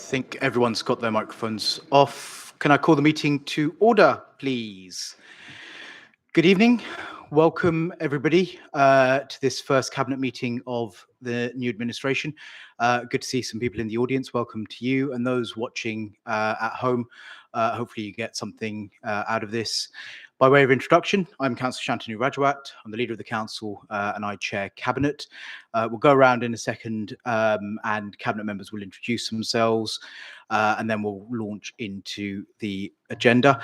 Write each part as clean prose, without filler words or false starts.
think everyone's got their microphones off. Can I call the meeting to order, please? Good evening. Welcome, everybody, to this first cabinet meeting of the new administration. Good to see some people in the audience. Welcome to you and those watching at home. Hopefully you get something out of this. By way of introduction, I'm Councillor Shantanu Rajawat. I'm the leader of the council and I chair cabinet. We'll go around in a second and cabinet members will introduce themselves and then we'll launch into the agenda.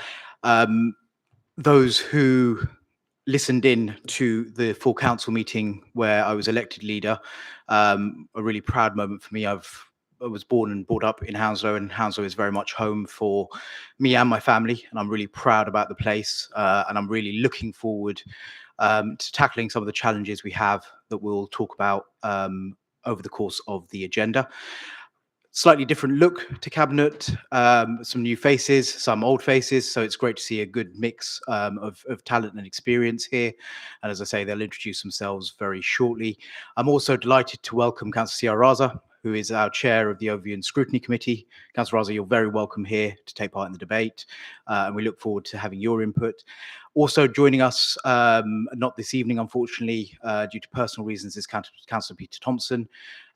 Those who listened in to the full council meeting where I was elected leader, a really proud moment for me. I was born and brought up in Hounslow, and Hounslow is very much home for me and my family, and I'm really proud about the place, and I'm really looking forward to tackling some of the challenges we have that we'll talk about over the course of the agenda. Slightly different look to cabinet, some new faces, some old faces. So it's great to see a good mix of talent and experience here. And as I say, they'll introduce themselves very shortly. I'm also delighted to welcome Councillor Sia Raza, who is our chair of the Overview and Scrutiny Committee. Councillor Raza, you're very welcome here to take part in the debate. And we look forward to having your input. Also joining us, not this evening, unfortunately, due to personal reasons, is Councillor Peter Thompson.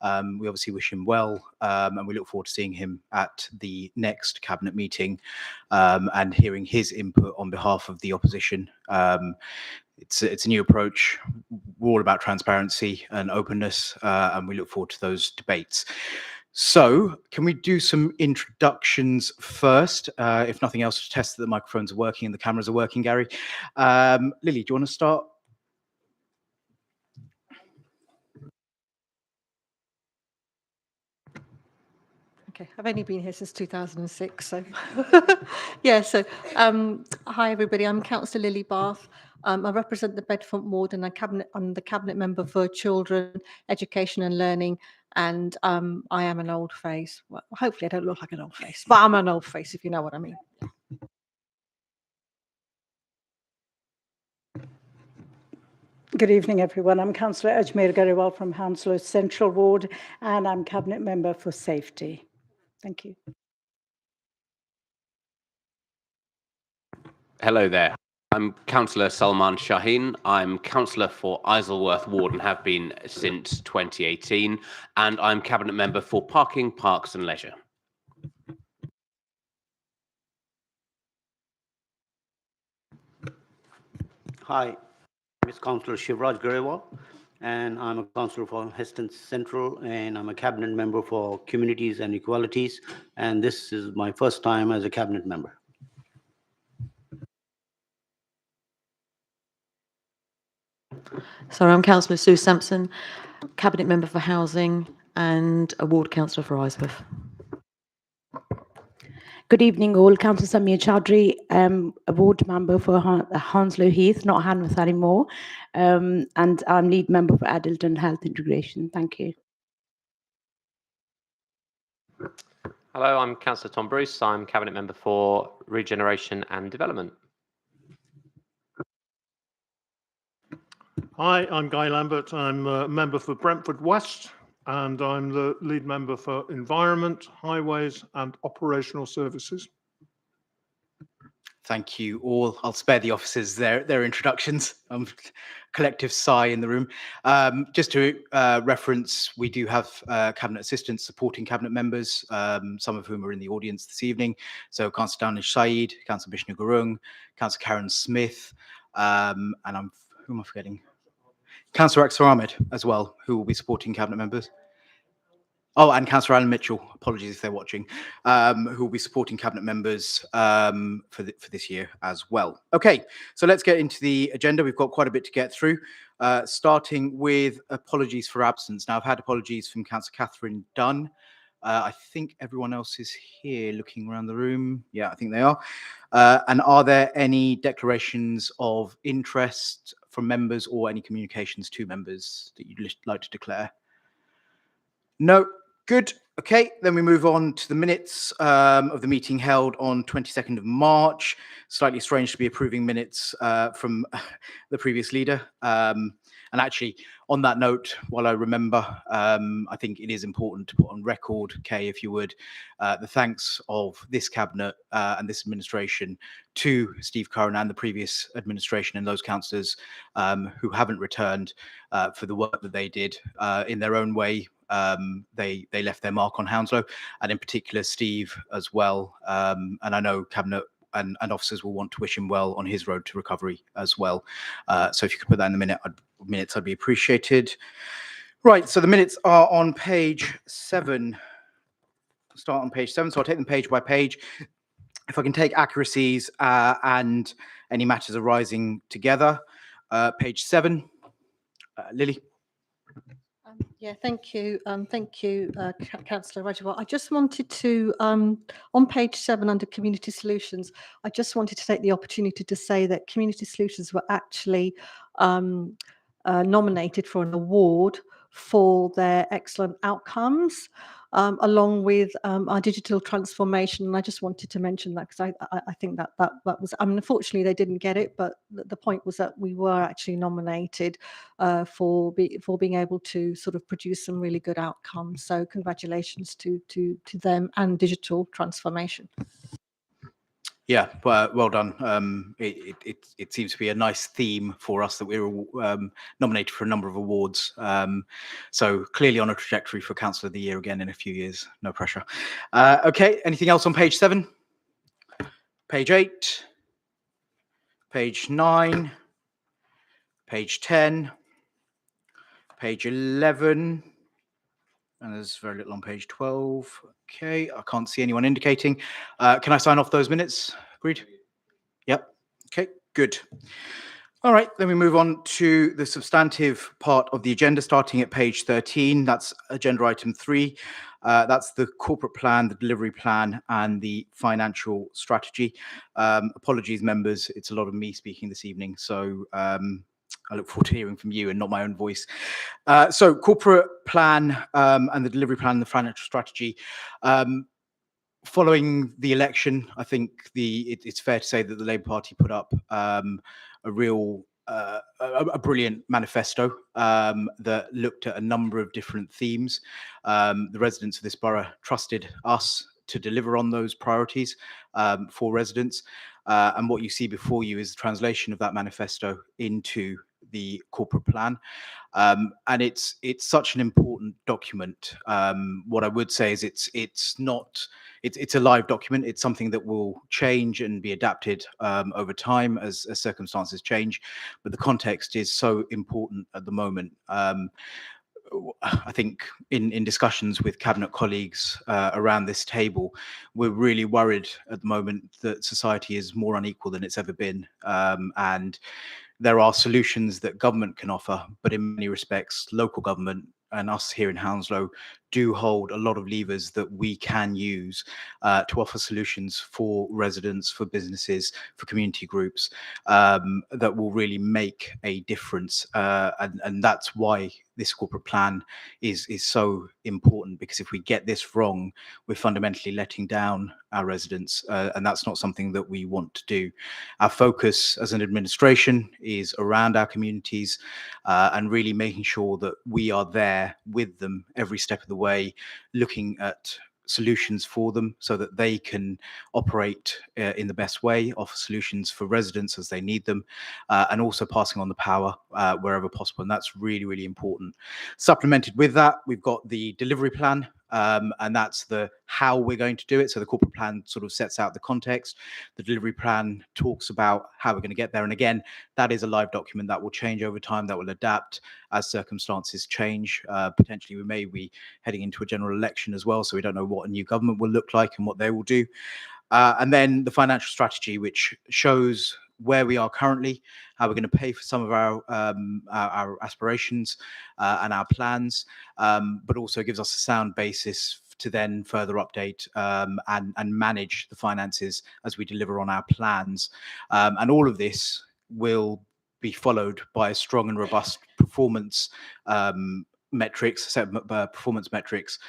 We obviously wish him well, and we look forward to seeing him at the next cabinet meeting and hearing his input on behalf of the opposition. It's a new approach. We're all about transparency and openness, and we look forward to those debates. So, can we do some introductions first? If nothing else, to test that the microphones are working and the cameras are working, Gary. Lily, do you want to start? Okay, I've only been here since 2006, so yeah. So, hi everybody. I'm Councillor Lily Bath. I represent the Bedfont ward, and I'm the cabinet member for children, education, and learning. And I am an old face. Well, hopefully, I don't look like an old face, but I'm an old face, if you know what I mean. Good evening, everyone. I'm Councillor Ajmer Gariwal from Hounslow Central Ward, and I'm cabinet member for safety. Thank you. Hello there. I'm Councillor Salman Shaheen. I'm Councillor for Isleworth Ward and have been since 2018. And I'm Cabinet Member for Parking, Parks and Leisure. Hi, I'm Councillor Shivraj Garewal, and I'm a councillor for Heston Central, and I'm a cabinet member for Communities and Equalities. And this is my first time as a cabinet member. So I'm Councillor Sue Sampson, Cabinet Member for Housing and a Ward Councillor for Isleworth. Good evening all, Councillor Samir Chaudhry, a Ward Member for Hounslow Heath, not Hanworth anymore, and I'm Lead Member for Adult and Health Integration. Thank you. Hello, I'm Councillor Tom Bruce. I'm Cabinet Member for Regeneration and Development. Hi, I'm Guy Lambert. I'm a member for Brentford West, and I'm the lead member for Environment, Highways and Operational Services. Thank you all. I'll spare the officers their introductions. Collective sigh in the room. Just to reference, we do have cabinet assistants supporting cabinet members, some of whom are in the audience this evening. So Councillor Danish Saeed, Councillor Bishnu Gurung, Councillor Karen Smith, and who am I forgetting? Councillor Akhtar Ahmed as well, who will be supporting cabinet members. Oh, and Councillor Alan Mitchell, apologies if they're watching, who will be supporting cabinet members for this year as well. Okay, so let's get into the agenda. We've got quite a bit to get through, starting with apologies for absence. Now, I've had apologies from Councillor Catherine Dunn. I think everyone else is here looking around the room. Yeah, I think they are. And are there any declarations of interest from members or any communications to members that you'd like to declare? No. Good. Okay, then we move on to the minutes of the meeting held on 22nd of March. Slightly strange to be approving minutes from the previous leader. And actually, On that note, while I remember, I think it is important to put on record, Kay, if you would, the thanks of this cabinet and this administration to Steve Curran and the previous administration and those councillors who haven't returned for the work that they did in their own way. They left their mark on Hounslow, and in particular Steve as well. And I know cabinet and officers will want to wish him well on his road to recovery as well. So if you could put that in the minutes, I'd be appreciated. Right, so the minutes are on page 7. Start on page 7, so I'll take them page by page. If I can take accuracies and any matters arising together. Page 7, Lily. Yeah, thank you. Councillor Rajawat. I just wanted to, on page 7 under Community Solutions, I just wanted to take the opportunity to say that Community Solutions were actually nominated for an award for their excellent outcomes, along with our digital transformation. And I just wanted to mention that because I think that was, I mean, unfortunately they didn't get it, but the point was that we were actually nominated for being able to sort of produce some really good outcomes. So congratulations to them and digital transformation. Yeah, well done. It seems to be a nice theme for us that we were nominated for a number of awards. So clearly on a trajectory for Councillor of the Year again in a few years. No pressure. Okay, anything else on page 7? Page 8, page 9, page 10, page 11, and there's very little on page 12. Okay, I can't see anyone indicating. Can I sign off those minutes? Agreed? Yep. Okay, good. All right, then we move on to the substantive part of the agenda, starting at page 13. That's agenda item 3. That's the corporate plan, the delivery plan, and the financial strategy. Apologies, members. It's a lot of me speaking this evening, so I look forward to hearing from you and not my own voice. So corporate plan and the delivery plan and the financial strategy. Following the election, I think it's fair to say that the Labour Party put up a brilliant manifesto that looked at a number of different themes. The residents of this borough trusted us to deliver on those priorities for residents. And what you see before you is the translation of that manifesto into the corporate plan. And it's such an important document. What I would say is it's a live document. It's something that will change and be adapted over time as circumstances change. But the context is so important at the moment. I think in discussions with cabinet colleagues around this table, we're really worried at the moment that society is more unequal than it's ever been. And there are solutions that government can offer, but in many respects, local government and us here in Hounslow do hold a lot of levers that we can use to offer solutions for residents, for businesses, for community groups that will really make a difference. And that's why this corporate plan is so important, because if we get this wrong, we're fundamentally letting down our residents, and that's not something that we want to do. Our focus as an administration is around our communities and really making sure that we are there with them every step of the way, looking at solutions for them so that they can operate in the best way, offer solutions for residents as they need them, and also passing on the power wherever possible. And that's really, really important. Supplemented with that, we've got the delivery plan, and that's the how we're going to do it. So the corporate plan sort of sets out the context. The delivery plan talks about how we're going to get there. And again, that is a live document that will change over time, that will adapt as circumstances change. Potentially, we may be heading into a general election as well, so we don't know what a new government will look like and what they will do. And then the financial strategy, which shows where we are currently, how we're going to pay for some of our aspirations and our plans, but also gives us a sound basis to then further update and manage the finances as we deliver on our plans. And all of this will be followed by a strong and robust performance metrics, a set of performance metrics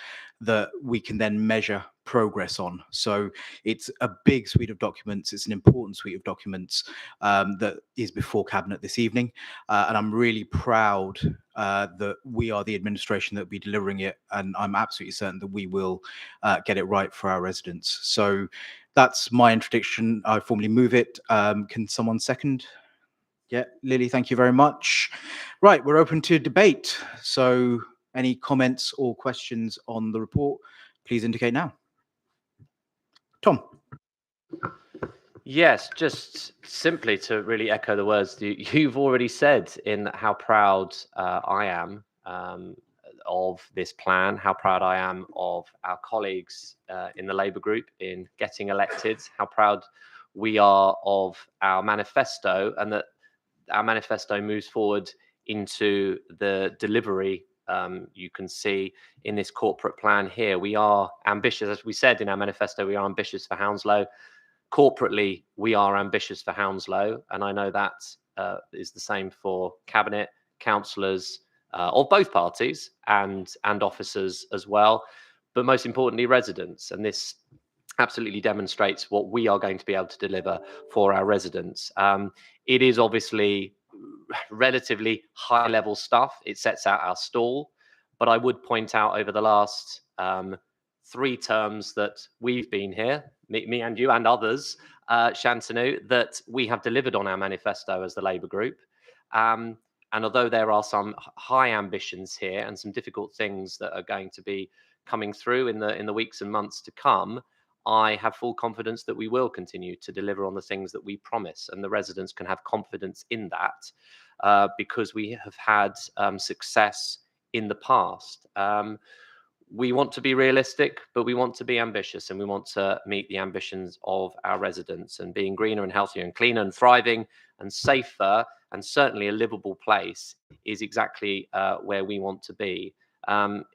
that we can then measure progress on. So it's a big suite of documents. It's an important suite of documents that is before Cabinet this evening. And I'm really proud that we are the administration that will be delivering it. And I'm absolutely certain that we will get it right for our residents. So that's my introduction. I formally move it. Can someone second? Yeah, Lily, thank you very much. Right, we're open to debate. So any comments or questions on the report, please indicate now. Tom. Yes, just simply to really echo the words you've already said in how proud I am of this plan, how proud I am of our colleagues in the Labour group in getting elected, how proud we are of our manifesto, and that our manifesto moves forward into the delivery you can see in this corporate plan here. We are ambitious, as we said in our manifesto, we are ambitious for Hounslow. Corporately, we are ambitious for Hounslow, and I know that is the same for Cabinet, councillors of both parties and officers as well, but most importantly, residents. And this absolutely demonstrates what we are going to be able to deliver for our residents. It is obviously relatively high-level stuff. It sets out our stall, but I would point out over the last 3 terms that we've been here, me and you and others, Shantanu, that we have delivered on our manifesto as the Labour group. And although there are some high ambitions here and some difficult things that are going to be coming through in the weeks and months to come, I have full confidence that we will continue to deliver on the things that we promise, and the residents can have confidence in that because we have had success in the past. We want to be realistic, but we want to be ambitious, and we want to meet the ambitions of our residents. And being greener and healthier and cleaner and thriving and safer and certainly a livable place is exactly where we want to be.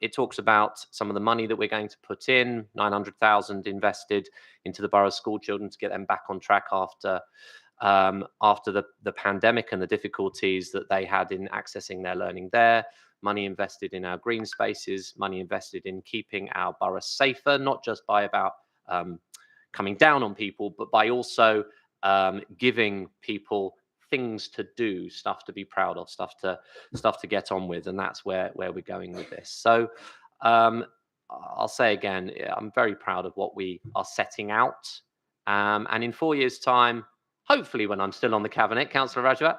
It talks about some of the money that we're going to put in, 900,000 invested into the borough's school children to get them back on track after the pandemic and the difficulties that they had in accessing their learning there. Money invested in our green spaces, money invested in keeping our borough safer, not just by about coming down on people, but by also giving people things to do, stuff to be proud of, stuff to get on with, and that's where we're going with this. So I'll say again, I'm very proud of what we are setting out, and in 4 years' time, hopefully when I'm still on the cabinet, Councillor Rajawat,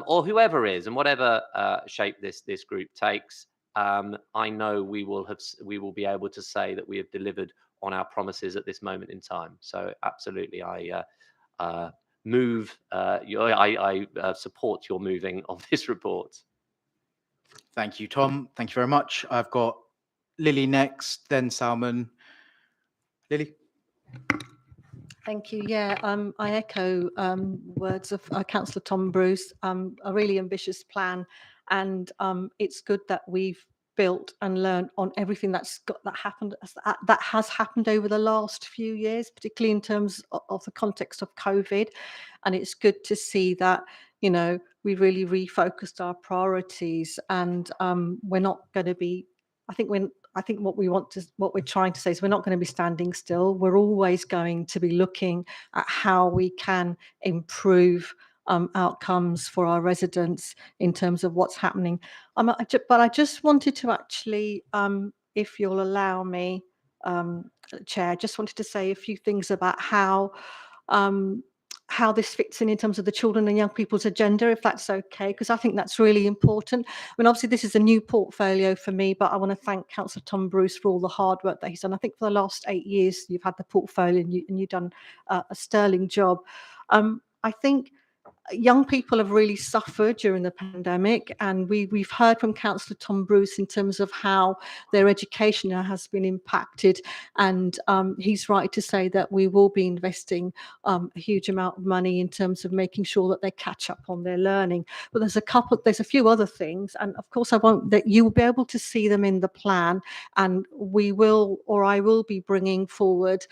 or whoever is, and whatever shape this group takes, I know we will be able to say that we have delivered on our promises at this moment in time. So absolutely, I support your moving of this report. Thank you, Tom. Thank you very much. I've got Lily next, then Salman. Lily. Thank you. Yeah, I echo words of Councillor Tom Bruce. A really ambitious plan, and it's good that we've built and learned on everything that has happened over the last few years, particularly in terms of the context of COVID. And it's good to see that, you know, we really refocused our priorities, and we're not going to be. I think what we're trying to say is we're not going to be standing still. We're always going to be looking at how we can improve outcomes for our residents in terms of what's happening. But I just wanted to actually, if you'll allow me, Chair, I just wanted to say a few things about how this fits in terms of the children and young people's agenda, if that's okay, because I think that's really important. I mean, obviously, this is a new portfolio for me, but I want to thank Councillor Tom Bruce for all the hard work that he's done. I think for the last 8 years, you've had the portfolio and you've done a sterling job. I think young people have really suffered during the pandemic, and we've heard from Councillor Tom Bruce in terms of how their education has been impacted, and he's right to say that we will be investing a huge amount of money in terms of making sure that they catch up on their learning. But there's a few other things, and of course that you will be able to see them in the plan, and I will be bringing forward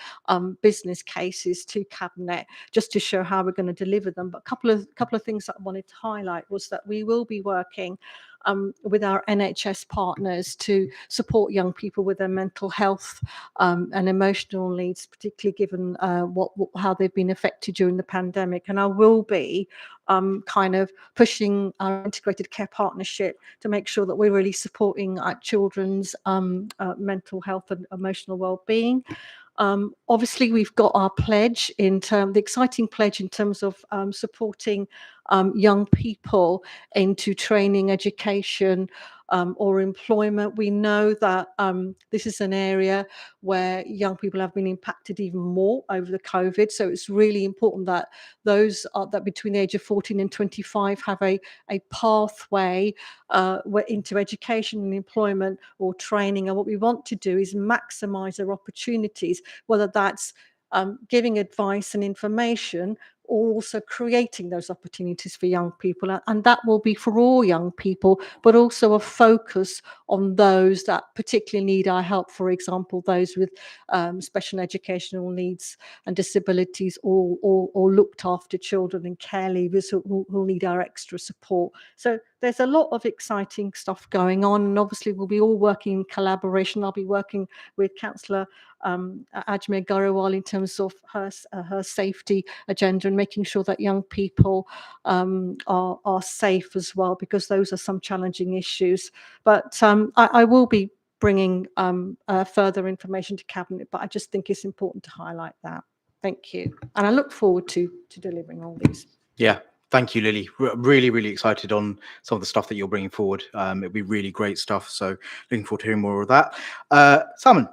business cases to Cabinet just to show how we're going to deliver them. But a couple of things that I wanted to highlight was that we will be working with our NHS partners to support young people with their mental health and emotional needs, particularly given how they've been affected during the pandemic. And I will be kind of pushing our integrated care partnership to make sure that we're really supporting our children's mental health and emotional well-being. Obviously, we've got our pledge the exciting pledge in terms of supporting young people into training, education, or employment. We know that this is an area where young people have been impacted even more over the COVID. So it's really important that those that between the age of 14 and 25 have a pathway into education and employment or training. And what we want to do is maximise their opportunities, whether that's giving advice and information, or also creating those opportunities for young people. And that will be for all young people, but also a focus on those that particularly need our help. For example, those with special educational needs and disabilities, or looked after children and care leavers who need our extra support. So there's a lot of exciting stuff going on, and obviously we'll be all working in collaboration. I'll be working with Councillor Ajmer Garawal in terms of her safety agenda and making sure that young people are safe as well, because those are some challenging issues. But I will be bringing further information to Cabinet, but I just think it's important to highlight that. Thank you. And I look forward to delivering all these. Yeah, thank you, Lily. Really, really excited on some of the stuff that you're bringing forward. It'll be really great stuff. So looking forward to hearing more of that. Simon.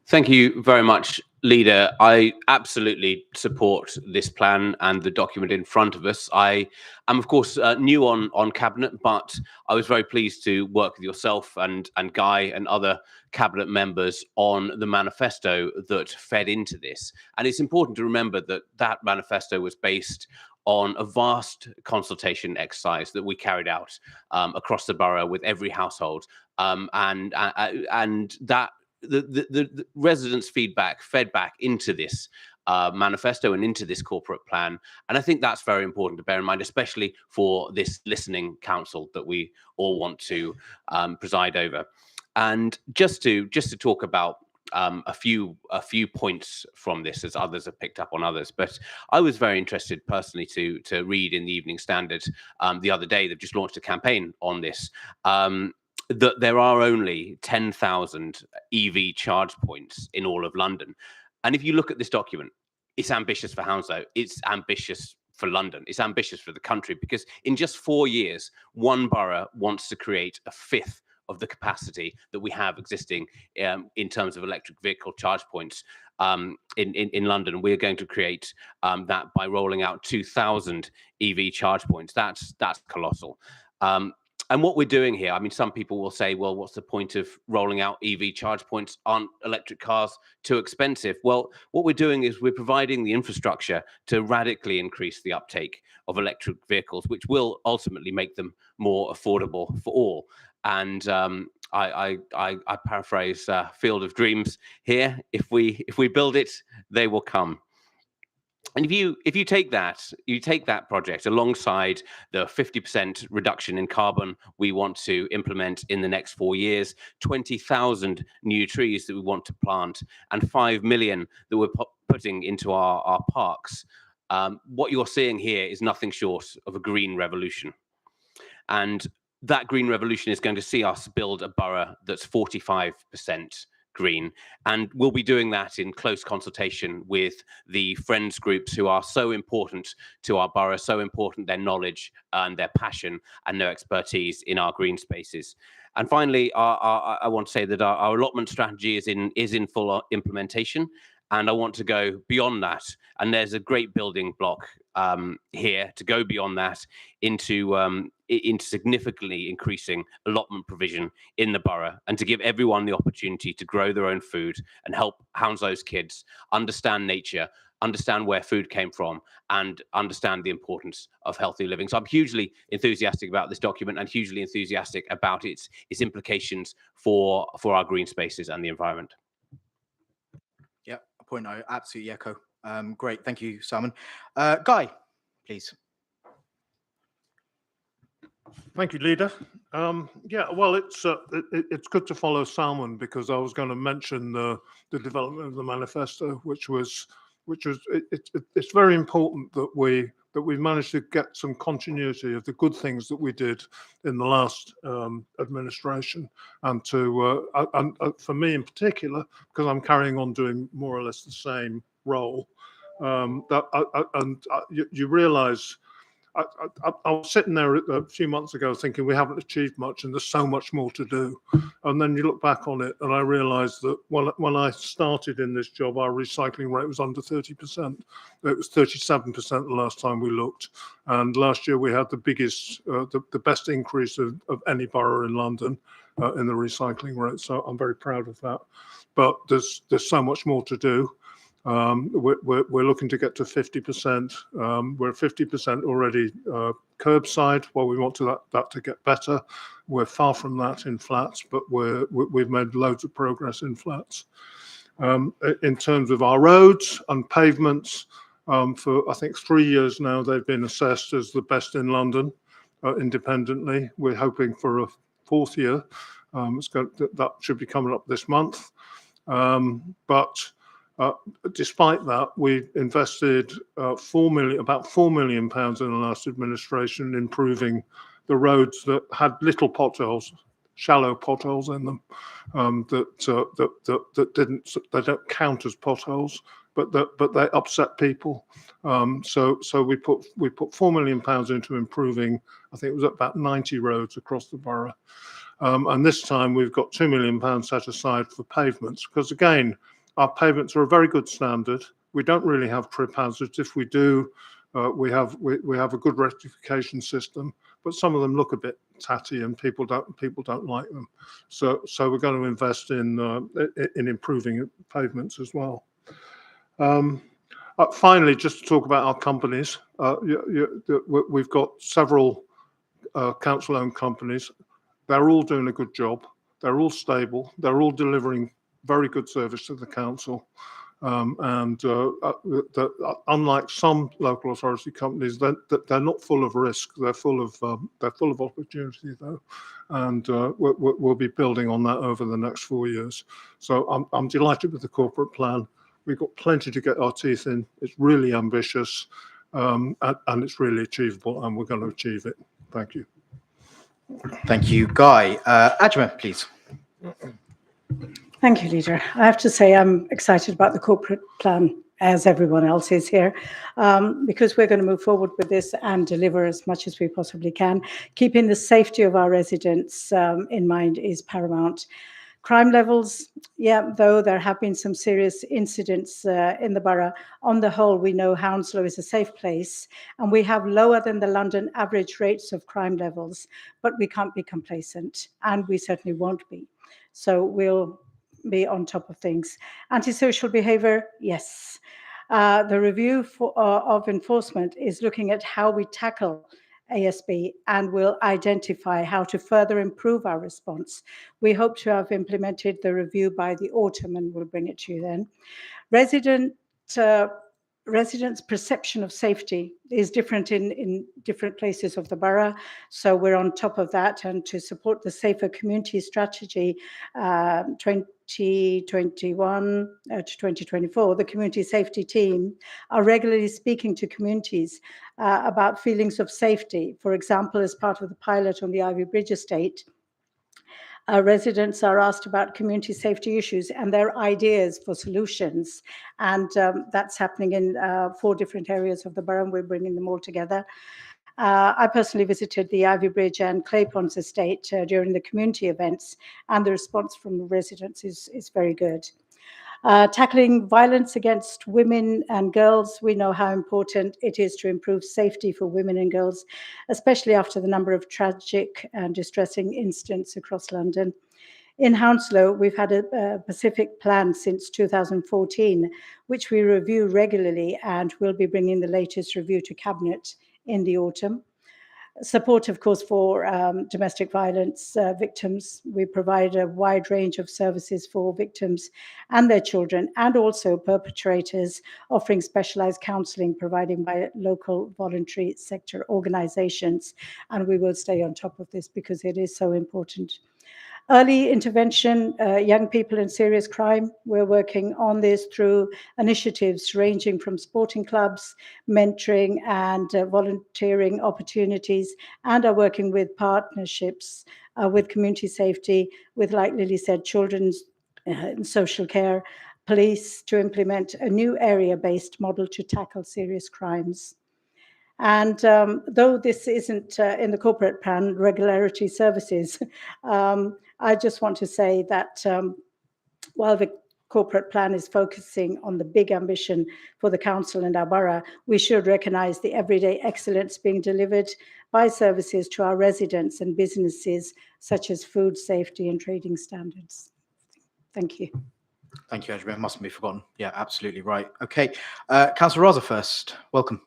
Thank you very much, Leader. I absolutely support this plan and the document in front of us. I am, of course, new on Cabinet, but I was very pleased to work with yourself and Guy and other Cabinet members on the manifesto that fed into this. And it's important to remember that that manifesto was based on a vast consultation exercise that we carried out across the borough with every household, and that the residents' feedback fed back into this manifesto and into this corporate plan. And I think that's very important to bear in mind, especially for this listening council that we all want to preside over. And just to talk about a few points from this, as others have picked up on others. But I was very interested personally to read in the Evening Standard the other day. They've just launched a campaign on this. That there are only 10,000 EV charge points in all of London. And if you look at this document, it's ambitious for Hounslow, it's ambitious for London, it's ambitious for the country, because in just 4 years, one borough wants to create a fifth of the capacity that we have existing in terms of electric vehicle charge points in London. We're going to create that by rolling out 2,000 EV charge points. That's colossal. And what we're doing here, I mean, some people will say, well, what's the point of rolling out EV charge points? Aren't electric cars too expensive? Well, what we're doing is we're providing the infrastructure to radically increase the uptake of electric vehicles, which will ultimately make them more affordable for all. And I paraphrase Field of Dreams here: if we build it, they will come. And if you take that project alongside the 50% reduction in carbon we want to implement in the next 4 years, 20,000 new trees that we want to plant, and 5 million that we're putting into our parks, what you're seeing here is nothing short of a green revolution. And that green revolution is going to see us build a borough that's 45% green. And we'll be doing that in close consultation with the friends groups who are so important to our borough, so important, their knowledge and their passion and their expertise in our green spaces. And finally, I want to say that our allotment strategy is in full implementation. And I want to go beyond that. And there's a great building block here to go beyond that into significantly increasing allotment provision in the borough, and to give everyone the opportunity to grow their own food and help Hounslow's kids understand nature, understand where food came from, and understand the importance of healthy living. So I'm hugely enthusiastic about this document, and hugely enthusiastic about its implications for our green spaces and the environment. Yeah, a point I absolutely echo. Great, thank you, Simon. Guy, please. Thank you, Leader. Yeah, well, it's good to follow Salman, because I was going to mention the development of the manifesto, it's very important that we've managed to get some continuity of the good things that we did in the last administration, and for me in particular, because I'm carrying on doing more or less the same role, you realise. I was sitting there a few months ago thinking we haven't achieved much and there's so much more to do. And then you look back on it and I realised that when I started in this job, our recycling rate was under 30%. It was 37% the last time we looked. And last year we had the biggest, the best increase of any borough in London in the recycling rate. So I'm very proud of that. But there's so much more to do. We're looking to get to 50%. We're 50% already curbside. Well, we want that to get better. We're far from that in flats, but we've made loads of progress in flats. In terms of our roads and pavements, for I think 3 years now, they've been assessed as the best in London independently. We're hoping for a 4th year. That should be coming up this month. Despite that, we've invested about £4 million in the last administration, improving the roads that had little potholes, shallow potholes in them, they don't count as potholes, but they upset people. So we put £4 million into improving, I think it was about 90 roads across the borough. And this time we've got £2 million set aside for pavements, because again, our pavements are a very good standard. We don't really have trip hazards. If we do, we have a good rectification system, but some of them look a bit tatty and people don't like them. So we're going to invest in improving pavements as well. Finally, just to talk about our companies, we've got several council-owned companies. They're all doing a good job. They're all stable. They're all delivering very good service to the council, and unlike some local authority companies, they're not full of risk. They're full of opportunity though, and we'll be building on that over the next 4 years. So I'm delighted with the corporate plan. We've got plenty to get our teeth in. It's really ambitious, and it's really achievable, and we're going to achieve it. Thank you. Thank you, Guy. Ajma, please. Thank you, Leader. I have to say I'm excited about the corporate plan, as everyone else is here, because we're going to move forward with this and deliver as much as we possibly can. Keeping the safety of our residents in mind is paramount. Crime levels, yeah, though there have been some serious incidents in the borough, on the whole, we know Hounslow is a safe place, and we have lower than the London average rates of crime levels, but we can't be complacent, and we certainly won't be. So we'll be on top of things. Antisocial behavior, yes. The review of enforcement is looking at how we tackle ASB and will identify how to further improve our response. We hope to have implemented the review by the autumn, and we'll bring it to you then. Residents' perception of safety is different in different places of the borough, so we're on top of that. And to support the Safer Community Strategy 2021 to 2024, the community safety team are regularly speaking to communities about feelings of safety. For example, as part of the pilot on the Ivy Bridge estate, residents are asked about community safety issues and their ideas for solutions. And that's happening in 4 different areas of the borough, and we're bringing them all together. I personally visited the Ivy Bridge and Clayponds estate during the community events, and the response from the residents is very good. Tackling violence against women and girls, we know how important it is to improve safety for women and girls, especially after the number of tragic and distressing incidents across London. In Hounslow, we've had a Pacific plan since 2014, which we review regularly, and we'll be bringing the latest review to Cabinet in the autumn. Support, of course, for domestic violence victims. We provide a wide range of services for victims and their children, and also perpetrators, offering specialized counseling provided by local voluntary sector organizations. And we will stay on top of this because it is so important. Early intervention, young people in serious crime. We're working on this through initiatives ranging from sporting clubs, mentoring and volunteering opportunities, and are working with partnerships with community safety, with, like Lily said, children's social care, police, to implement a new area-based model to tackle serious crimes. And though this isn't in the corporate plan, regularity services, I just want to say that while the corporate plan is focusing on the big ambition for the council and our borough, we should recognise the everyday excellence being delivered by services to our residents and businesses, such as food safety and trading standards. Thank you. Thank you, Andrew. Mustn't be forgotten. Yeah, absolutely right. Okay, Councillor Raza first. Welcome.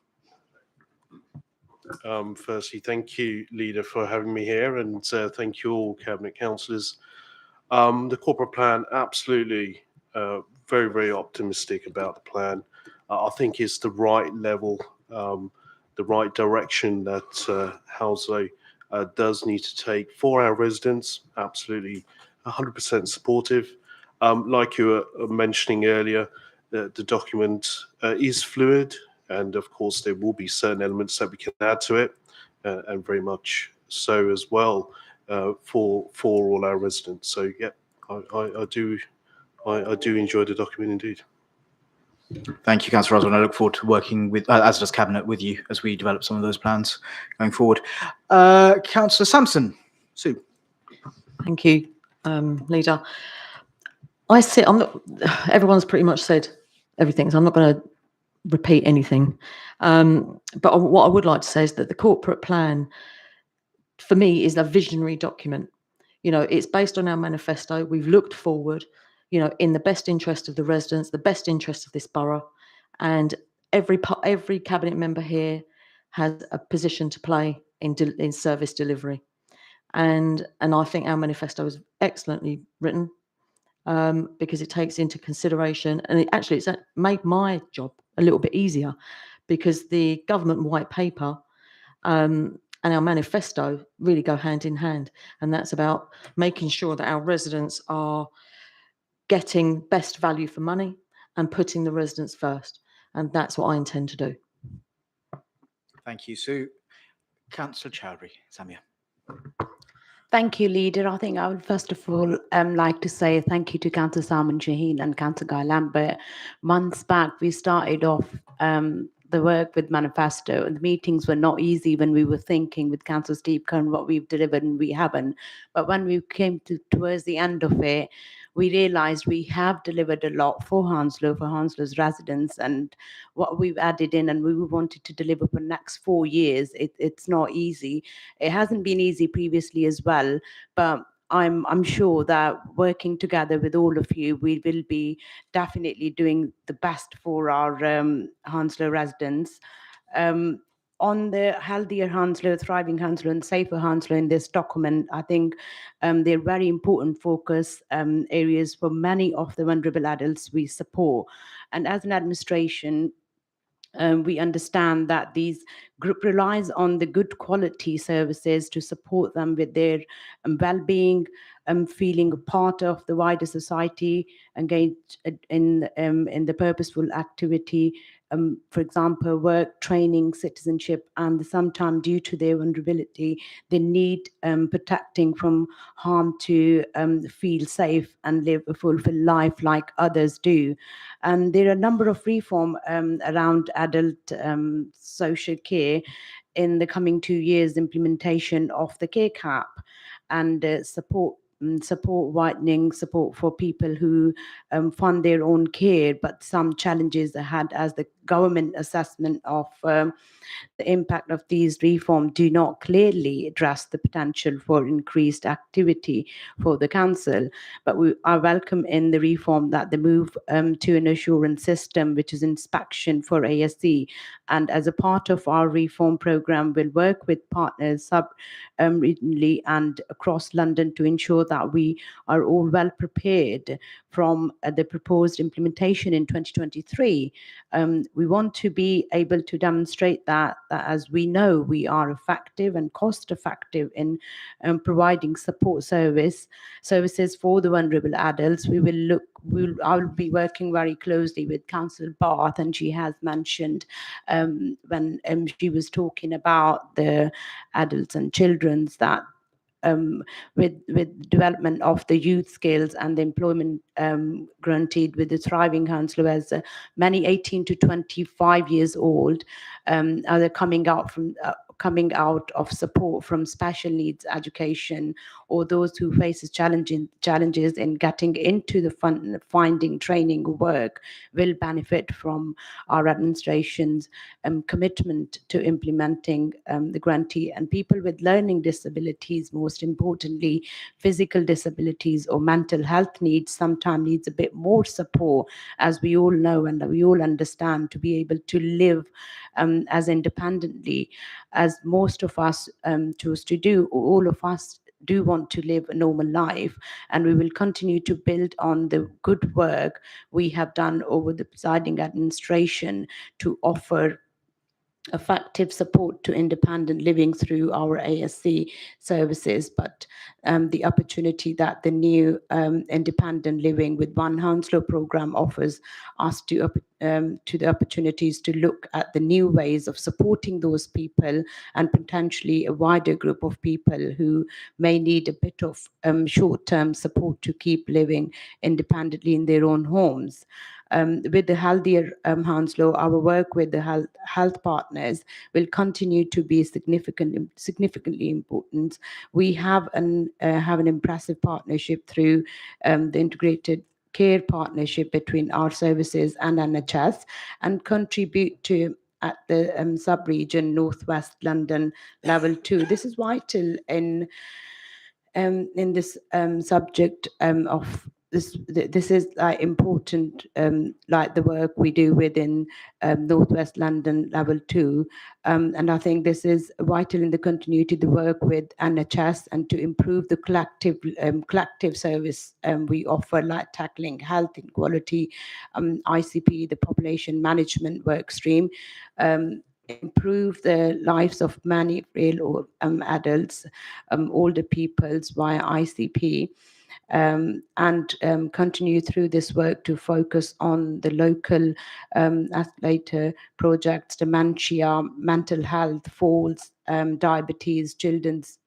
Firstly, thank you, Leader, for having me here, and thank you all, Cabinet Councillors. The corporate plan, absolutely very, very optimistic about the plan. I think it's the right level, the right direction that Hounslow does need to take for our residents. Absolutely 100% supportive. Like you were mentioning earlier, the document is fluid. And of course, there will be certain elements that we can add to it, and very much so as well for all our residents. So yeah, I do enjoy the document indeed. Thank you, Councillor Osborne. I look forward to working with, as does Cabinet, with you as we develop some of those plans going forward. Councillor Sampson, Sue. Thank you, Leader. Everyone's pretty much said everything, so I'm not going to repeat anything. But what I would like to say is that the corporate plan, for me, is a visionary document. You know, it's based on our manifesto. We've looked forward, you know, in the best interest of the residents, the best interest of this borough, and every cabinet member here has a position to play in service delivery. And I think our manifesto is excellently written, because it takes into consideration, and it's made my job a little bit easier, because the government white paper and our manifesto really go hand in hand, and that's about making sure that our residents are getting best value for money and putting the residents first, and that's what I intend to do. Thank you, Sue. Councillor Chowdhury, Samia. Thank you, Leader. I think I would first of all like to say thank you to Councillor Simon Shaheen and Councillor Guy Lambert. Months back, we started off the work with manifesto, and the meetings were not easy when we were thinking with Councillor Steve Kern what we've delivered and we haven't. But when we came towards the end of it, we realised we have delivered a lot for Hounslow, for Hounslow's residents, and what we've added in, and we wanted to deliver for the next 4 years. It's not easy. It hasn't been easy previously as well, but I'm sure that working together with all of you, we will be definitely doing the best for our Hounslow residents. On the healthier Hounslow, thriving Hounslow, and safer Hounslow in this document, I think they're very important focus areas for many of the vulnerable adults we support. And as an administration, we understand that these group relies on the good quality services to support them with their well-being, feeling a part of the wider society, engaged in the purposeful activity, for example, work, training, citizenship, and sometimes due to their vulnerability, they need protecting from harm to feel safe and live a fulfilled life like others do. And there are a number of reform around adult social care in the coming 2 years, implementation of the care cap and support widening support for people who fund their own care, but some challenges ahead as the government assessment of the impact of these reforms do not clearly address the potential for increased activity for the council. But we are welcome in the reform that they move to an assurance system, which is inspection for ASC. And as a part of our reform program, we'll work with partners regionally and across London to ensure that we are all well prepared from the proposed implementation in 2023. We want to be able to demonstrate that as we know we are effective and cost effective in providing support services for the vulnerable adults. I'll be working very closely with Councillor Bath, and she has mentioned when she was talking about the adults and children's that with development of the youth skills and the employment granted with the Thriving Council, as many 18 to 25 years old are coming out of support from special needs education, or those who faces challenges in getting into the finding training work will benefit from our administration's commitment to implementing the grantee. And people with learning disabilities, most importantly physical disabilities or mental health needs, sometimes needs a bit more support, as we all know and we all understand, to be able to live as independently as most of us choose to do. All of us do want to live a normal life, and we will continue to build on the good work we have done over the presiding administration to offer effective support to independent living through our ASC services. But the opportunity that the new independent living with One Hounslow program offers us to the opportunities to look at the new ways of supporting those people, and potentially a wider group of people who may need a bit of short-term support to keep living independently in their own homes. With the Healthier Hounslow, our work with the health partners will continue to be significantly important. We have an impressive partnership through the integrated care partnership between our services and NHS, and contribute to at the sub-region Northwest London level 2. This is vital in this subject of this is important, like the work we do within Northwest London level 2, and I think this is vital in the continuity of the work with NHS and to improve the collective service we offer, like tackling health inequality, ICP, the population management work stream, improve the lives of many real adults, older peoples via ICP, and continue through this work to focus on the local as later projects, dementia, mental health, falls, diabetes, children's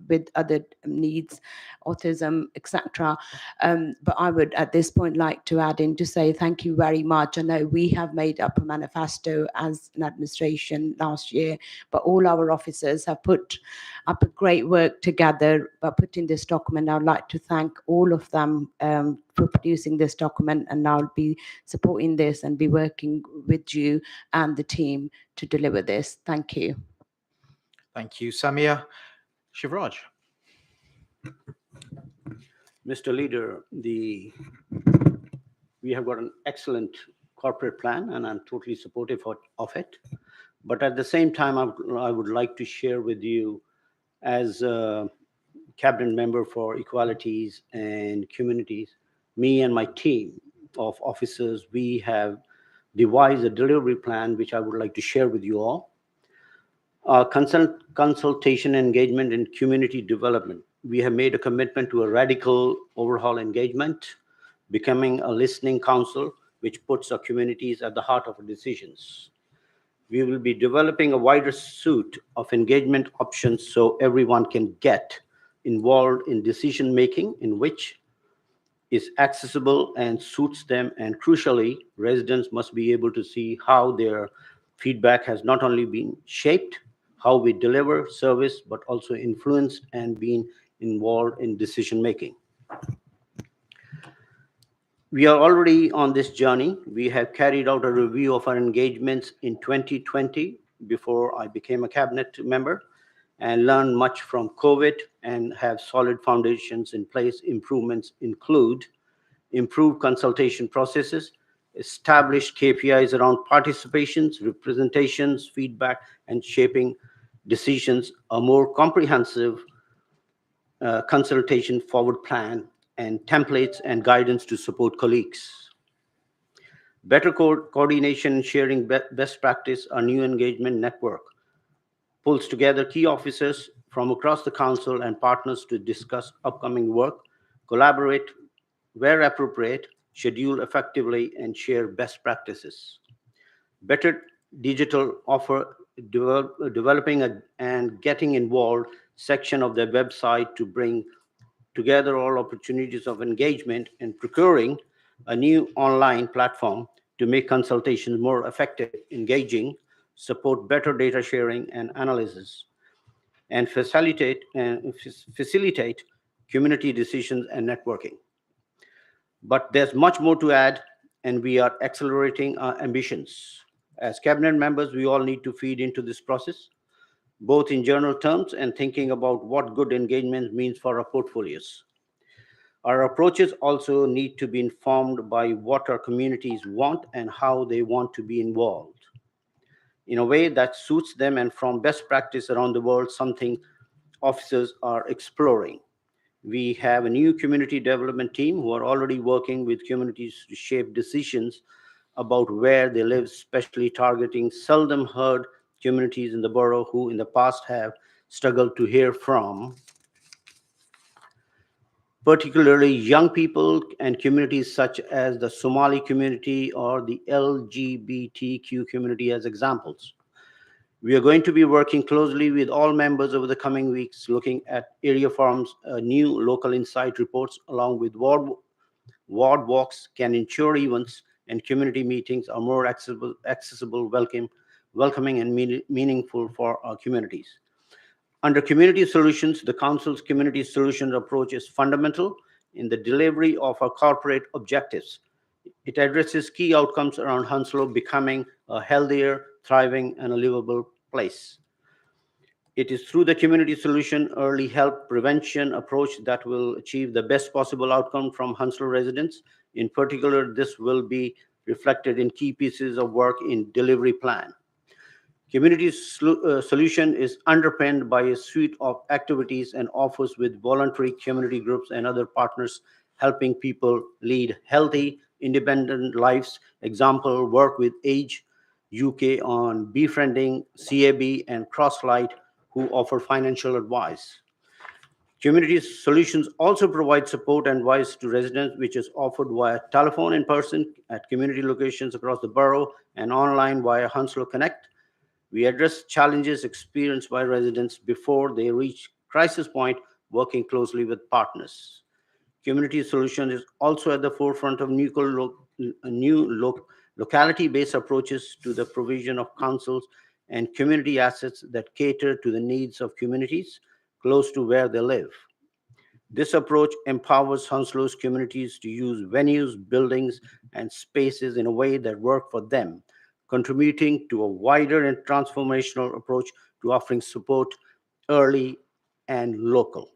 with other needs, autism, etc. But I would at this point like to add in to say thank you very much. I know we have made up a manifesto as an administration last year, but all our officers have put up a great work together by putting this document. I would like to thank all of them for producing this document, and I'll be supporting this and be working with you and the team to deliver this. Thank you. Thank you, Samia. Shivraj. Mr. Leader, we have got an excellent corporate plan, and I'm totally supportive of it. But at the same time, I would like to share with you, as a cabinet member for equalities and communities, me and my team of officers, we have devised a delivery plan, which I would like to share with you all. Consultation, engagement, and community development. We have made a commitment to a radical overhaul engagement, becoming a listening council, which puts our communities at the heart of our decisions. We will be developing a wider suite of engagement options so everyone can get involved in decision-making in which is accessible and suits them. And crucially, residents must be able to see how their feedback has not only been shaped how we deliver service, but also influenced and been involved in decision-making. We are already on this journey. We have carried out a review of our engagements in 2020 before I became a cabinet member, and learned much from COVID and have solid foundations in place. Improvements include improved consultation processes, established KPIs around participations, representations, feedback, and shaping decisions, a more comprehensive consultation forward plan, and templates and guidance to support colleagues. Better coordination and sharing best practice. Our new engagement network pulls together key officers from across the council and partners to discuss upcoming work, collaborate where appropriate, schedule effectively, and share best practices. Better digital offer, developing and getting involved section of their website to bring together all opportunities of engagement, and procuring a new online platform to make consultations more effective, engaging, support better data sharing and analysis, and facilitate community decisions and networking. But there's much more to add, and we are accelerating our ambitions. As cabinet members, we all need to feed into this process, both in general terms and thinking about what good engagement means for our portfolios. Our approaches also need to be informed by what our communities want and how they want to be involved in a way that suits them, and from best practice around the world, something officers are exploring. We have a new community development team who are already working with communities to shape decisions about where they live, especially targeting seldom heard communities in the borough who in the past have struggled to hear from, particularly young people and communities such as the Somali community or the LGBTQ community as examples. We are going to be working closely with all members over the coming weeks, looking at area forums, new local insight reports, along with ward walks can ensure events and community meetings are more accessible, welcoming, and meaningful for our communities. Under community solutions, the Council's community solutions approach is fundamental in the delivery of our corporate objectives. It addresses key outcomes around Hounslow becoming a healthier, thriving, and a livable place. It is through the community solution early help prevention approach that will achieve the best possible outcome from Hounslow residents. In particular, this will be reflected in key pieces of work in delivery plan. Community solution is underpinned by a suite of activities and offers with voluntary community groups and other partners helping people lead healthy, independent lives. Example, work with Age UK on befriending CAB and Crosslight, who offer financial advice. Community solutions also provide support and advice to residents, which is offered via telephone in person at community locations across the borough and online via Hounslow Connect. We address challenges experienced by residents before they reach crisis point, working closely with partners. Community solution is also at the forefront of locality-based approaches to the provision of councils and community assets that cater to the needs of communities close to where they live. This approach empowers Hounslow's communities to use venues, buildings, and spaces in a way that work for them, contributing to a wider and transformational approach to offering support early and local.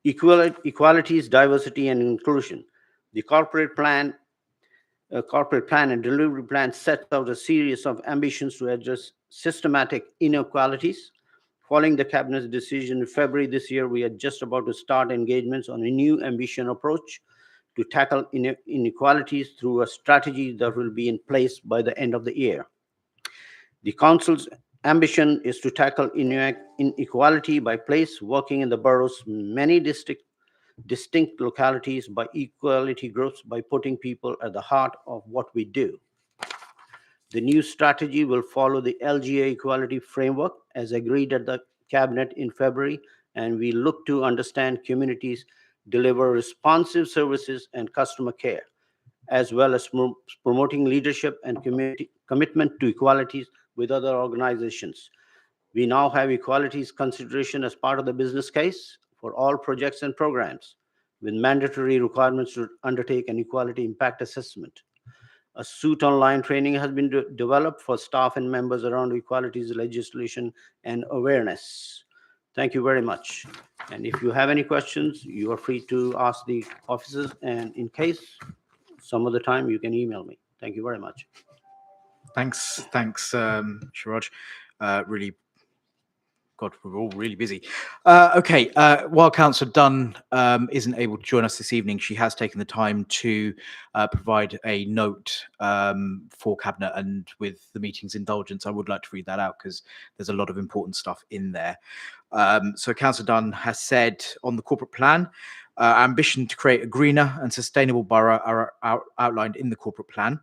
Equalities, diversity, and inclusion. The corporate plan and delivery plan sets out a series of ambitions to address systematic inequalities. Following the Cabinet's decision in February this year, we are just about to start engagements on a new ambition approach to tackle inequalities through a strategy that will be in place by the end of the year. The Council's ambition is to tackle inequality by place, working in the borough's many distinct localities by equality groups, by putting people at the heart of what we do. The new strategy will follow the LGA equality framework as agreed at the Cabinet in February, and we look to understand communities deliver responsive services and customer care, as well as promoting leadership and community commitment to equalities with other organizations. We now have equalities consideration as part of the business case for all projects and programs. with mandatory requirements to undertake an equality impact assessment. A suite online training has been developed for staff and members around equalities legislation and awareness. Thank you very much. And if you have any questions, you are free to ask the officers, and in case some other time, you can email me. Thank you very much. Thanks, Shiraj. Really, God, we're all really busy. Okay, while Councillor Dunn isn't able to join us this evening, she has taken the time to provide a note for Cabinet, and with the meeting's indulgence, I would like to read that out because there's a lot of important stuff in there. So Councillor Dunn has said on the corporate plan, our ambition to create a greener and sustainable borough are outlined in the corporate plan.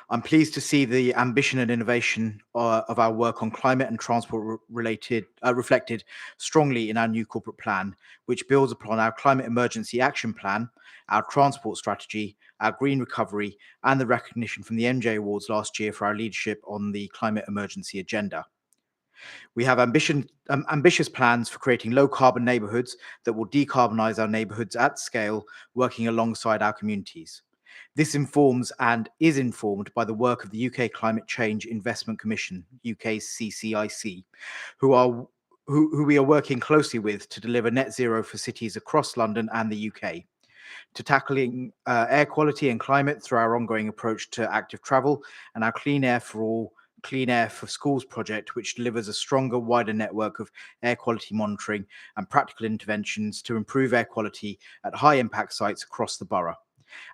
I'm pleased to see the ambition and innovation of our work on climate and transport reflected strongly in our new corporate plan, which builds upon our climate emergency action plan, our transport strategy, our green recovery, and the recognition from the MJ Awards last year for our leadership on the climate emergency agenda. We have ambitious plans for creating low carbon neighbourhoods that will decarbonise our neighbourhoods at scale, working alongside our communities. This informs and is informed by the work of the UK Climate Change Investment Commission, UK CCIC, who we are working closely with to deliver net zero for cities across London and the UK, to tackling air quality and climate through our ongoing approach to active travel and our Clean Air for All, Clean Air for Schools project, which delivers a stronger, wider network of air quality monitoring and practical interventions to improve air quality at high impact sites across the borough.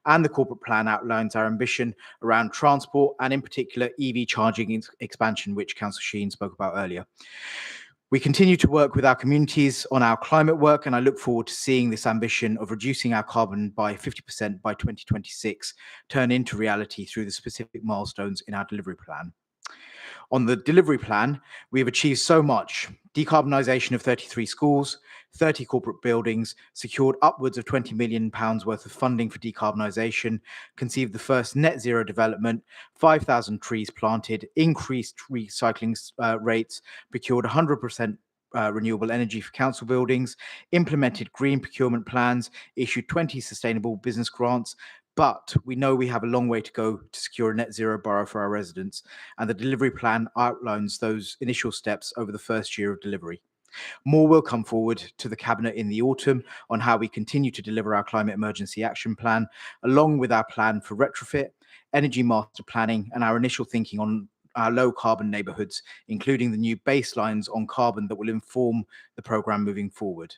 And the corporate plan outlines our ambition around transport and in particular EV charging expansion, which Councillor Sheen spoke about earlier. We continue to work with our communities on our climate work, and I look forward to seeing this ambition of reducing our carbon by 50% by 2026 turn into reality through the specific milestones in our delivery plan. On the delivery plan, we have achieved so much: decarbonisation of 33 schools, 30 corporate buildings, secured upwards of £20 million worth of funding for decarbonisation, conceived the first net zero development, 5,000 trees planted, increased recycling rates, procured 100% renewable energy for council buildings, implemented green procurement plans, issued 20 sustainable business grants. But we know we have a long way to go to secure a net zero borough for our residents, and the delivery plan outlines those initial steps over the first year of delivery. More will come forward to the Cabinet in the autumn on how we continue to deliver our climate emergency action plan, along with our plan for retrofit, energy master planning, and our initial thinking on our low carbon neighbourhoods, including the new baselines on carbon that will inform the programme moving forward.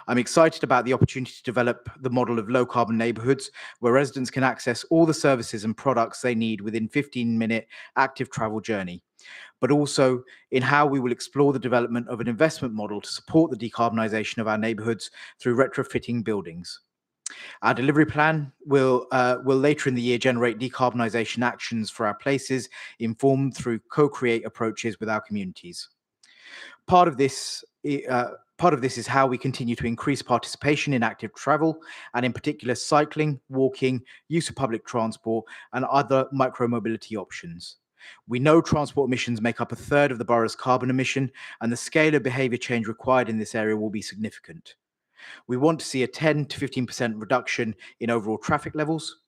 I'm excited about the opportunity to develop the model of low carbon neighbourhoods where residents can access all the services and products they need within 15-minute active travel journey, but also in how we will explore the development of an investment model to support the decarbonisation of our neighbourhoods through retrofitting buildings. Our delivery plan will later in the year generate decarbonisation actions for our places, informed through co-create approaches with our communities. Part of this is how we continue to increase participation in active travel, and in particular cycling, walking, use of public transport, and other micro-mobility options. We know transport emissions make up a third of the borough's carbon emission, and the scale of behaviour change required in this area will be significant. We want to see a 10 to 15% reduction in overall traffic levels.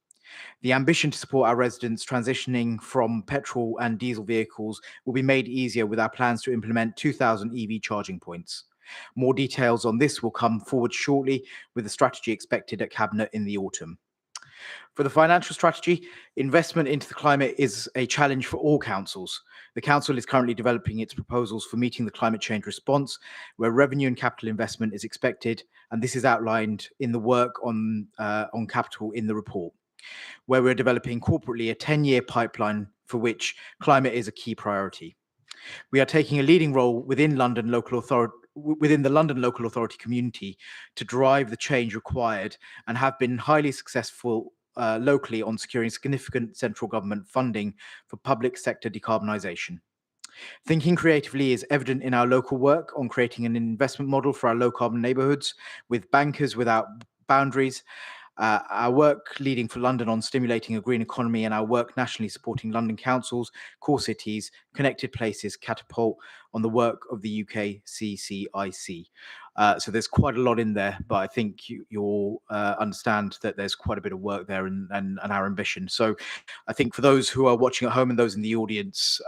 The ambition to support our residents transitioning from petrol and diesel vehicles will be made easier with our plans to implement 2,000 EV charging points. More details on this will come forward shortly, with the strategy expected at Cabinet in the autumn. For the financial strategy, investment into the climate is a challenge for all councils. The council is currently developing its proposals for meeting the climate change response, where revenue and capital investment is expected, and this is outlined in the work on capital in the report, where we're developing corporately a 10-year pipeline for which climate is a key priority. We are taking a leading role within the London local authority community to drive the change required, and have been highly successful locally on securing significant central government funding for public sector decarbonisation. Thinking creatively is evident in our local work on creating an investment model for our low carbon neighbourhoods with bankers without boundaries, our work leading for London on stimulating a green economy, and our work nationally supporting London councils, core cities, connected places, Catapult, on the work of the UK CCIC. So there's quite a lot in there, but I think you'll understand that there's quite a bit of work there and our ambition. So I think for those who are watching at home and those in the audience,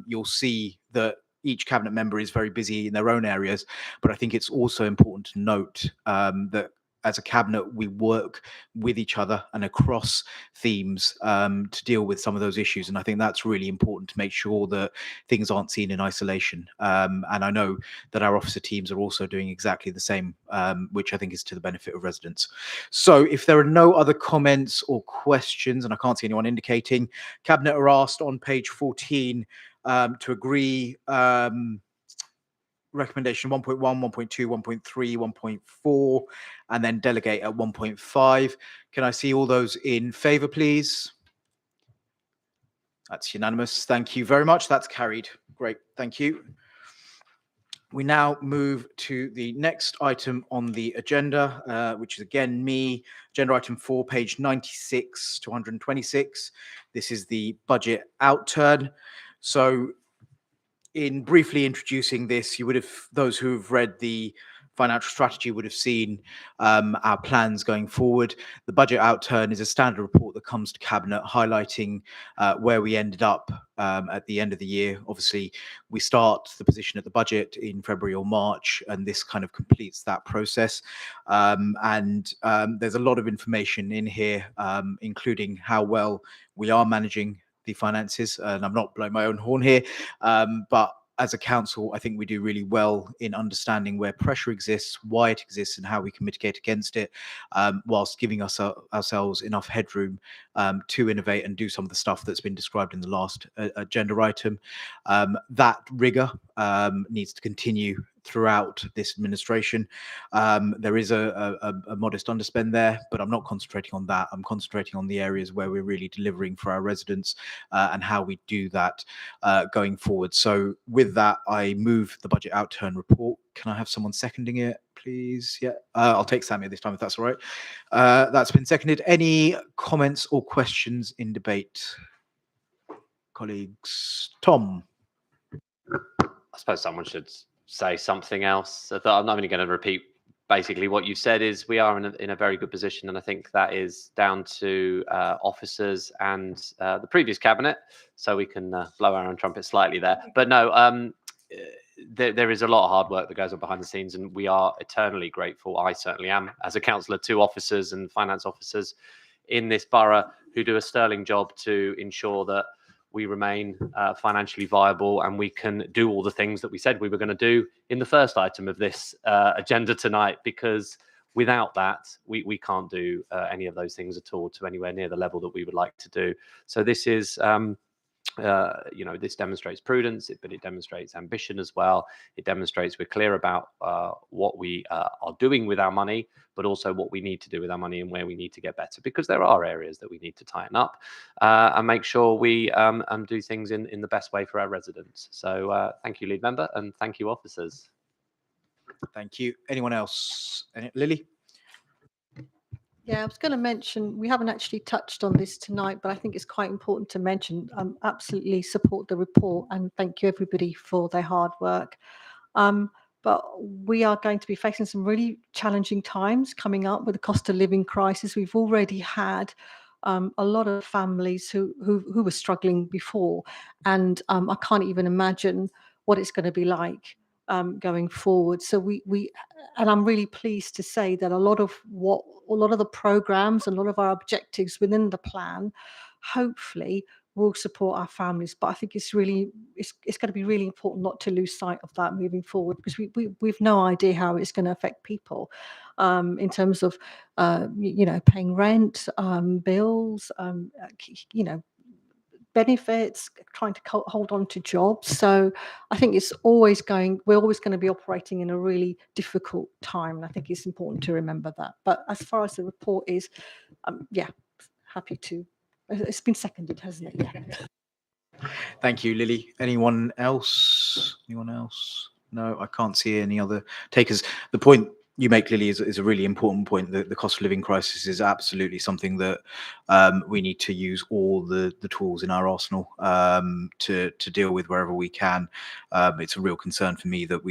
you'll see that each cabinet member is very busy in their own areas, but I think it's also important to note that as a cabinet, we work with each other and across themes to deal with some of those issues. And I think that's really important to make sure that things aren't seen in isolation. And I know that our officer teams are also doing exactly the same, which I think is to the benefit of residents. So if there are no other comments or questions, and I can't see anyone indicating, Cabinet are asked on page 14 to agree recommendation 1.1, 1.2, 1.3, 1.4, and then delegate at 1.5. Can I see all those in favour, please? That's unanimous. Thank you very much. That's carried. Great. Thank you. We now move to the next item on the agenda, which is again me, agenda item 4, page 96 to 126. This is the budget outturn. So in briefly introducing this, you would have, those who have read the financial strategy would have seen our plans going forward. The budget outturn is a standard report that comes to Cabinet highlighting where we ended up at the end of the year. Obviously, we start the position at the budget in February or March, and this kind of completes that process. There's a lot of information in here, including how well we are managing the finances. And I'm not blowing my own horn here, but as a council, I think we do really well in understanding where pressure exists, why it exists, and how we can mitigate against it, whilst giving us ourselves enough headroom to innovate and do some of the stuff that's been described in the last agenda item. That rigour needs to continue throughout this administration. There is a modest underspend there, but I'm not concentrating on that. I'm concentrating on the areas where we're really delivering for our residents and how we do that going forward. So with that, I move the budget outturn report. Can I have someone seconding it, please? Yeah, I'll take Sammy this time if that's all right. That's been seconded. Any comments or questions in debate? Colleagues, Tom. I suppose someone should say something else. I'm only going to repeat basically what you've said. Is we are in a very good position, and I think that is down to officers and the previous cabinet. So we can blow our own trumpet slightly there. But no, there is a lot of hard work that goes on behind the scenes, and we are eternally grateful. I certainly am, as a councillor, to officers and finance officers in this borough who do a sterling job to ensure that we remain financially viable and we can do all the things that we said we were going to do in the first item of this agenda tonight, because without that, we can't do any of those things at all to anywhere near the level that we would like to do. So this is, this demonstrates prudence, but it demonstrates ambition as well. It demonstrates we're clear about what we are doing with our money, but also what we need to do with our money and where we need to get better, because there are areas that we need to tighten up and make sure we do things in the best way for our residents. So thank you, lead member, and thank you, officers. Thank you. Anyone else? Lily? Yeah, I was going to mention, we haven't actually touched on this tonight, but I think it's quite important to mention, absolutely support the report and thank you everybody for their hard work. But we are going to be facing some really challenging times coming up with the cost of living crisis. We've already had a lot of families who were struggling before, and I can't even imagine what it's going to be like going forward. So and I'm really pleased to say that a lot of the programs and a lot of our objectives within the plan, hopefully, will support our families. But I think it's going to be really important not to lose sight of that moving forward, because we've no idea how it's going to affect people in terms of paying rent, bills, benefits, trying to hold on to jobs. So I think we're always going to be operating in a really difficult time. And I think it's important to remember that. But as far as the report is, happy to. It's been seconded, hasn't it? Yeah. Thank you, Lily. Anyone else? No, I can't see any other takers. The point you make, Lily, is a really important point. That the cost of living crisis is absolutely something that we need to use all the tools in our arsenal to deal with wherever we can. It's a real concern for me that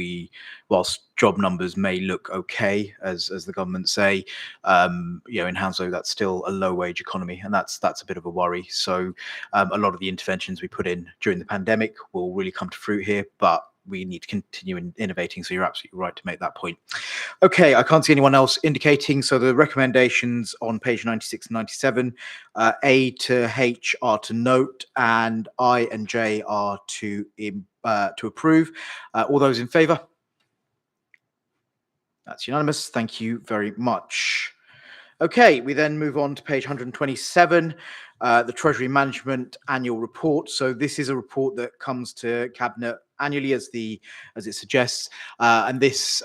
whilst job numbers may look okay, as the government say, in Hounslow that's still a low wage economy, and that's a bit of a worry. So a lot of the interventions we put in during the pandemic will really come to fruit here, but we need to continue innovating. So you're absolutely right to make that point. Okay, I can't see anyone else indicating. So the recommendations on page 96 and 97, A to H are to note, and I and J are to approve. All those in favour? That's unanimous. Thank you very much. Okay, we then move on to page 127, the Treasury Management Annual Report. So this is a report that comes to Cabinet annually, as it suggests, and this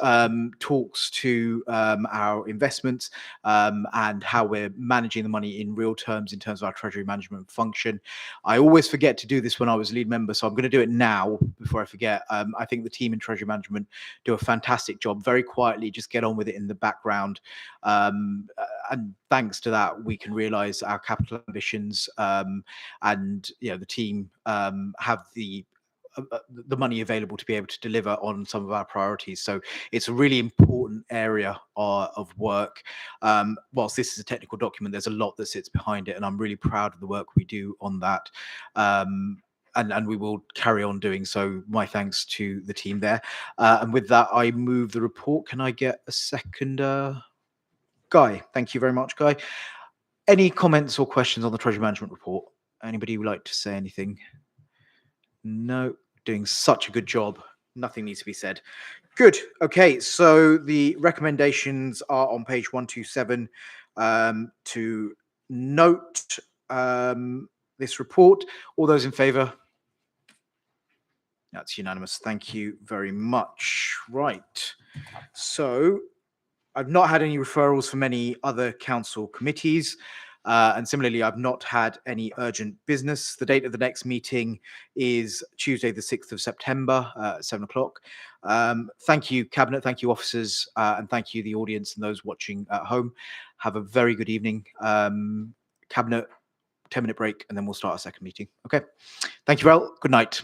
talks to our investments and how we're managing the money in real terms in terms of our Treasury management function. I always forget to do this when I was lead member, so I'm going to do it now before I forget. I think the team in Treasury Management do a fantastic job, very quietly, just get on with it in the background. And thanks to that, we can realise our capital ambitions, and the team have the money available to be able to deliver on some of our priorities. So it's a really important area of work. Whilst this is a technical document, there's a lot that sits behind it, and I'm really proud of the work we do on that. And we will carry on doing so. My thanks to the team there. And with that, I move the report. Can I get a seconder? Guy, thank you very much, Guy. Any comments or questions on the Treasury Management Report? Anybody would like to say anything? No, doing such a good job. Nothing needs to be said. Good. Okay, so the recommendations are on page 127 to note this report. All those in favour? That's unanimous. Thank you very much. Right. So I've not had any referrals from any other council committees. And similarly, I've not had any urgent business. The date of the next meeting is Tuesday, the 6th of September, at 7 o'clock. Thank you, Cabinet. Thank you, officers. And thank you, the audience and those watching at home. Have a very good evening. Cabinet, 10-minute break, and then we'll start our second meeting. Okay. Thank you, all. Good night.